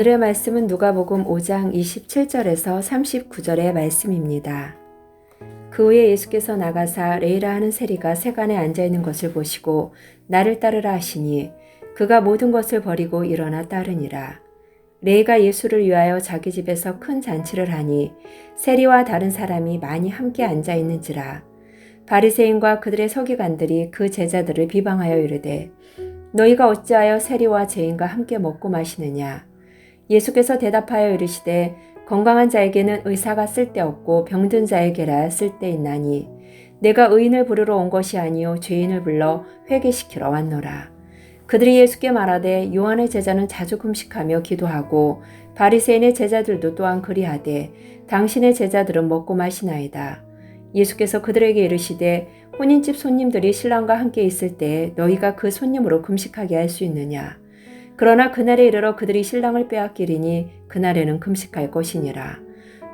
오늘의 말씀은 누가복음 5장 27절에서 39절의 말씀입니다. 그 후에 예수께서 나가사 레위라 하는 세리가 세간에 앉아있는 것을 보시고 나를 따르라 하시니 그가 모든 것을 버리고 일어나 따르니라. 레위가 예수를 위하여 자기 집에서 큰 잔치를 하니 세리와 다른 사람이 많이 함께 앉아있는지라. 바리새인과 그들의 서기관들이 그 제자들을 비방하여 이르되 너희가 어찌하여 세리와 죄인과 함께 먹고 마시느냐. 예수께서 대답하여 이르시되 건강한 자에게는 의사가 쓸데없고 병든 자에게라 쓸데있나니 내가 의인을 부르러 온 것이 아니요 죄인을 불러 회개시키러 왔노라. 그들이 예수께 말하되 요한의 제자는 자주 금식하며 기도하고 바리새인의 제자들도 또한 그리하되 당신의 제자들은 먹고 마시나이다. 예수께서 그들에게 이르시되 혼인집 손님들이 신랑과 함께 있을 때 너희가 그 손님으로 금식하게 할 수 있느냐. 그러나 그날에 이르러 그들이 신랑을 빼앗기리니 그날에는 금식할 것이니라.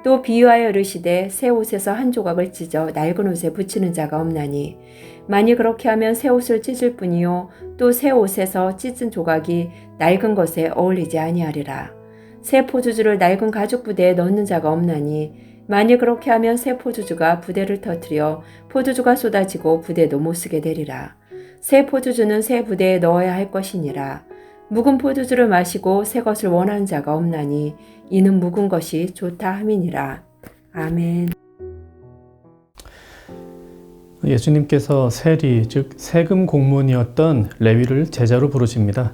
또 비유하여 이르시되 새 옷에서 한 조각을 찢어 낡은 옷에 붙이는 자가 없나니 만일 그렇게 하면 새 옷을 찢을 뿐이요 또 새 옷에서 찢은 조각이 낡은 것에 어울리지 아니하리라. 새 포도주를 낡은 가죽 부대에 넣는 자가 없나니 만일 그렇게 하면 새 포도주가 부대를 터뜨려 포도주가 쏟아지고 부대도 못 쓰게 되리라. 새 포도주는 새 부대에 넣어야 할 것이니라. 묵은 포도주를 마시고 새 것을 원하는 자가 없나니 이는 묵은 것이 좋다 함이니라. 아멘. 예수님께서 세리, 즉 세금 공무원이었던 레위를 제자로 부르십니다.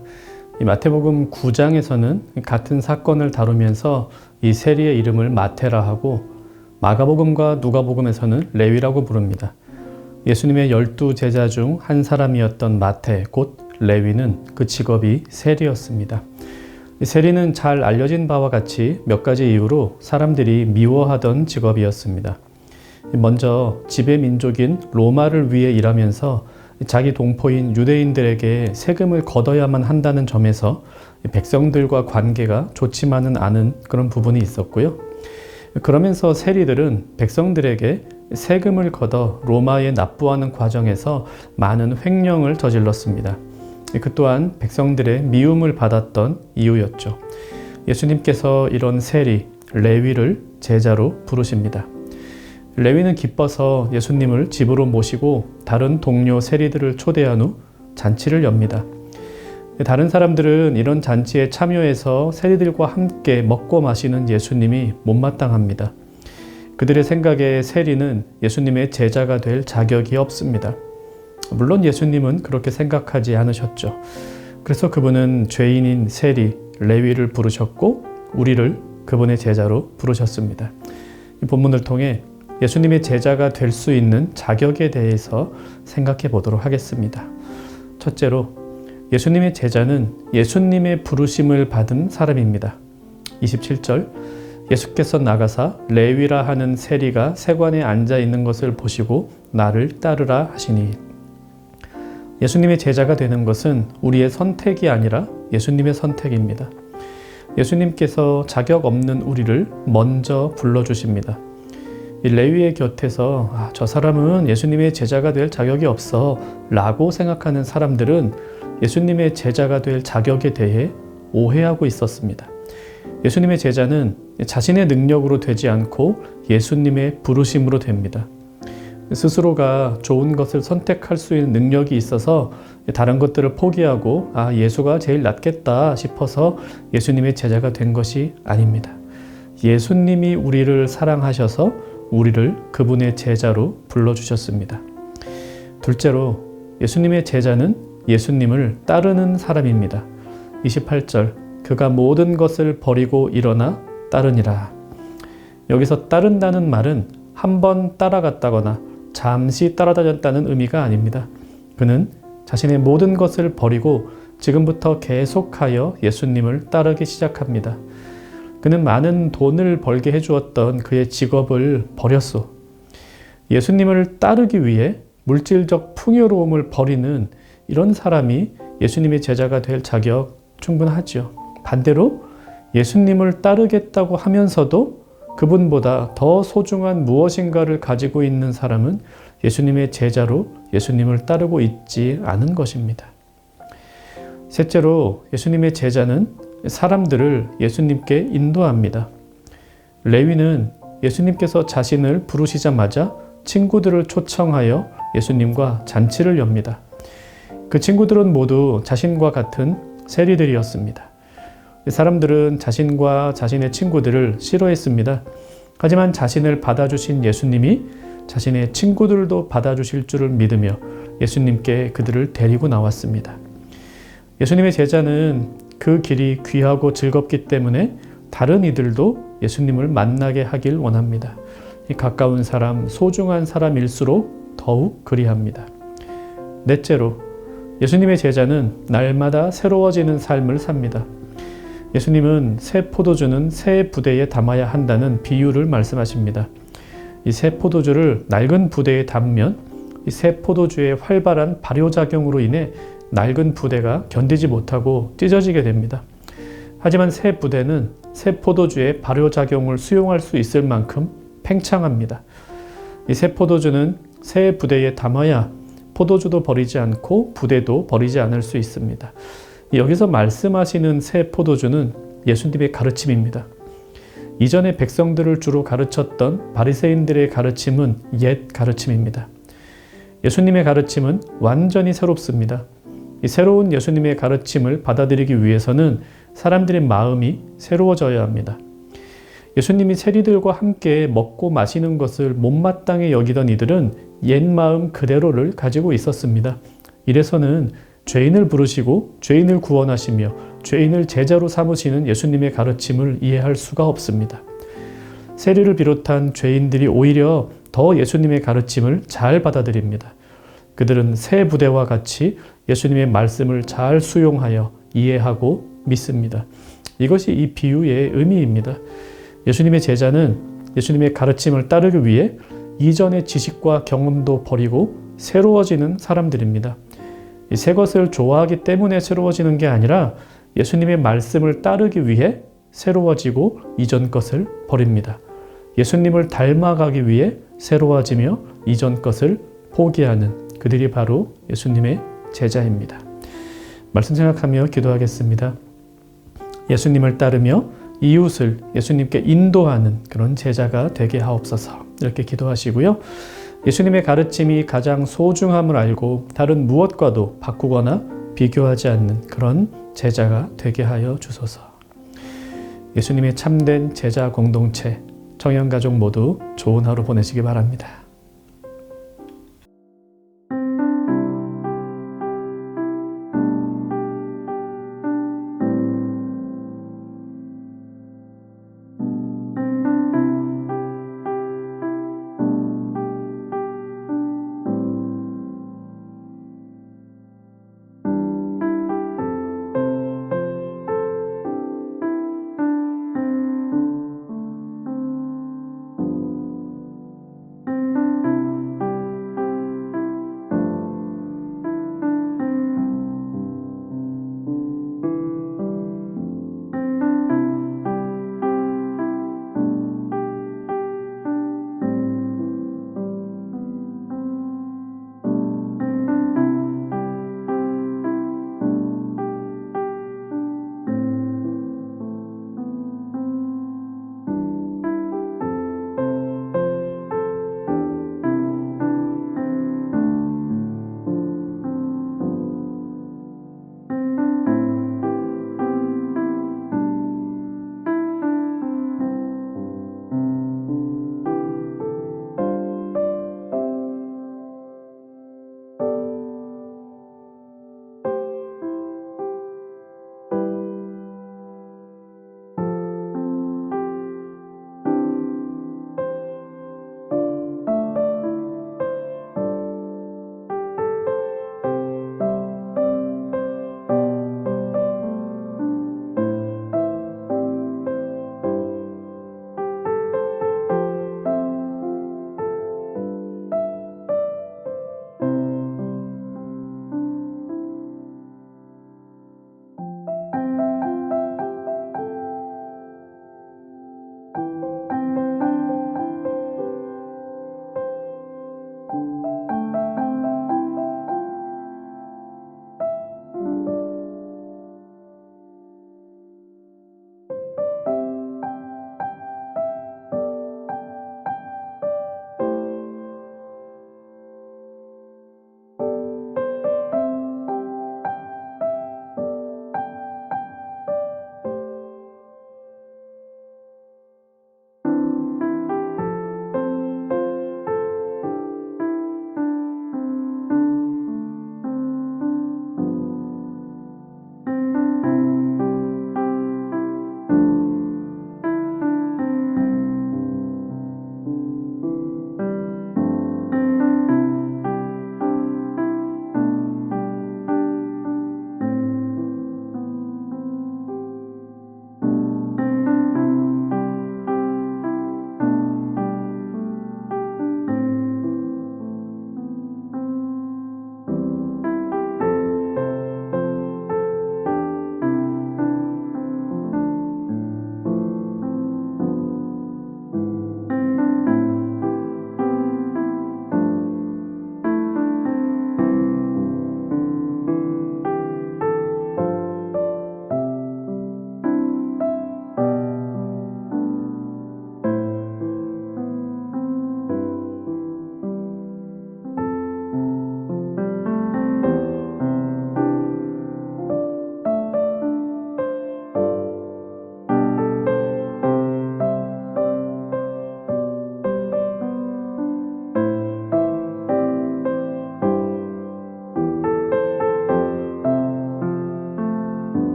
이 마태복음 9장에서는 같은 사건을 다루면서 이 세리의 이름을 마태라 하고 마가복음과 누가복음에서는 레위라고 부릅니다. 예수님의 12제자 중 한 사람이었던 마태, 곧 레위는 그 직업이 세리였습니다. 세리는 잘 알려진 바와 같이 몇 가지 이유로 사람들이 미워하던 직업이었습니다. 먼저 지배 민족인 로마를 위해 일하면서 자기 동포인 유대인들에게 세금을 걷어야만 한다는 점에서 백성들과 관계가 좋지만은 않은 그런 부분이 있었고요. 그러면서 세리들은 백성들에게 세금을 걷어 로마에 납부하는 과정에서 많은 횡령을 저질렀습니다. 그 또한 백성들의 미움을 받았던 이유였죠. 예수님께서 이런 세리, 레위를 제자로 부르십니다. 레위는 기뻐서 예수님을 집으로 모시고 다른 동료 세리들을 초대한 후 잔치를 엽니다. 다른 사람들은 이런 잔치에 참여해서 세리들과 함께 먹고 마시는 예수님이 못마땅합니다. 그들의 생각에 세리는 예수님의 제자가 될 자격이 없습니다. 물론 예수님은 그렇게 생각하지 않으셨죠. 그래서 그분은 죄인인 세리, 레위를 부르셨고 우리를 그분의 제자로 부르셨습니다. 이 본문을 통해 예수님의 제자가 될 수 있는 자격에 대해서 생각해 보도록 하겠습니다. 첫째로 예수님의 제자는 예수님의 부르심을 받은 사람입니다. 27절 예수께서 나가사 레위라 하는 세리가 세관에 앉아 있는 것을 보시고 나를 따르라 하시니 예수님의 제자가 되는 것은 우리의 선택이 아니라 예수님의 선택입니다. 예수님께서 자격 없는 우리를 먼저 불러주십니다. 이 레위의 곁에서 저 사람은 예수님의 제자가 될 자격이 없어 라고 생각하는 사람들은 예수님의 제자가 될 자격에 대해 오해하고 있었습니다. 예수님의 제자는 자신의 능력으로 되지 않고 예수님의 부르심으로 됩니다. 스스로가 좋은 것을 선택할 수 있는 능력이 있어서 다른 것들을 포기하고 예수가 제일 낫겠다 싶어서 예수님의 제자가 된 것이 아닙니다. 예수님이 우리를 사랑하셔서 우리를 그분의 제자로 불러주셨습니다. 둘째로 예수님의 제자는 예수님을 따르는 사람입니다. 28절 그가 모든 것을 버리고 일어나 따르니라. 여기서 따른다는 말은 한번 따라갔다거나 잠시 따라다녔다는 의미가 아닙니다. 그는 자신의 모든 것을 버리고 지금부터 계속하여 예수님을 따르기 시작합니다. 그는 많은 돈을 벌게 해주었던 그의 직업을 버렸소. 예수님을 따르기 위해 물질적 풍요로움을 버리는 이런 사람이 예수님의 제자가 될 자격 충분하죠. 반대로 예수님을 따르겠다고 하면서도 그분보다 더 소중한 무엇인가를 가지고 있는 사람은 예수님의 제자로 예수님을 따르고 있지 않은 것입니다. 셋째로 예수님의 제자는 사람들을 예수님께 인도합니다. 레위는 예수님께서 자신을 부르시자마자 친구들을 초청하여 예수님과 잔치를 엽니다. 그 친구들은 모두 자신과 같은 세리들이었습니다. 사람들은 자신과 자신의 친구들을 싫어했습니다. 하지만 자신을 받아주신 예수님이 자신의 친구들도 받아주실 줄을 믿으며 예수님께 그들을 데리고 나왔습니다. 예수님의 제자는 그 길이 귀하고 즐겁기 때문에 다른 이들도 예수님을 만나게 하길 원합니다. 가까운 사람, 소중한 사람일수록 더욱 그리합니다. 넷째로, 예수님의 제자는 날마다 새로워지는 삶을 삽니다. 예수님은 새 포도주는 새 부대에 담아야 한다는 비유를 말씀하십니다. 이 새 포도주를 낡은 부대에 담으면 이 새 포도주의 활발한 발효작용으로 인해 낡은 부대가 견디지 못하고 찢어지게 됩니다. 하지만 새 부대는 새 포도주의 발효작용을 수용할 수 있을 만큼 팽창합니다. 이 새 포도주는 새 부대에 담아야 포도주도 버리지 않고 부대도 버리지 않을 수 있습니다. 여기서 말씀하시는 새 포도주는 예수님의 가르침입니다. 이전에 백성들을 주로 가르쳤던 바리새인들의 가르침은 옛 가르침입니다. 예수님의 가르침은 완전히 새롭습니다. 이 새로운 예수님의 가르침을 받아들이기 위해서는 사람들의 마음이 새로워져야 합니다. 예수님이 세리들과 함께 먹고 마시는 것을 못마땅히 여기던 이들은 옛 마음 그대로를 가지고 있었습니다. 이래서는 죄인을 부르시고 죄인을 구원하시며 죄인을 제자로 삼으시는 예수님의 가르침을 이해할 수가 없습니다. 세리를 비롯한 죄인들이 오히려 더 예수님의 가르침을 잘 받아들입니다. 그들은 새 부대와 같이 예수님의 말씀을 잘 수용하여 이해하고 믿습니다. 이것이 이 비유의 의미입니다. 예수님의 제자는 예수님의 가르침을 따르기 위해 이전의 지식과 경험도 버리고 새로워지는 사람들입니다. 새 것을 좋아하기 때문에 새로워지는 게 아니라 예수님의 말씀을 따르기 위해 새로워지고 이전 것을 버립니다. 예수님을 닮아가기 위해 새로워지며 이전 것을 포기하는 그들이 바로 예수님의 제자입니다. 말씀 생각하며 기도하겠습니다. 예수님을 따르며 이웃을 예수님께 인도하는 그런 제자가 되게 하옵소서. 이렇게 기도하시고요. 예수님의 가르침이 가장 소중함을 알고 다른 무엇과도 바꾸거나 비교하지 않는 그런 제자가 되게 하여 주소서. 예수님의 참된 제자 공동체, 청년가족 모두 좋은 하루 보내시기 바랍니다.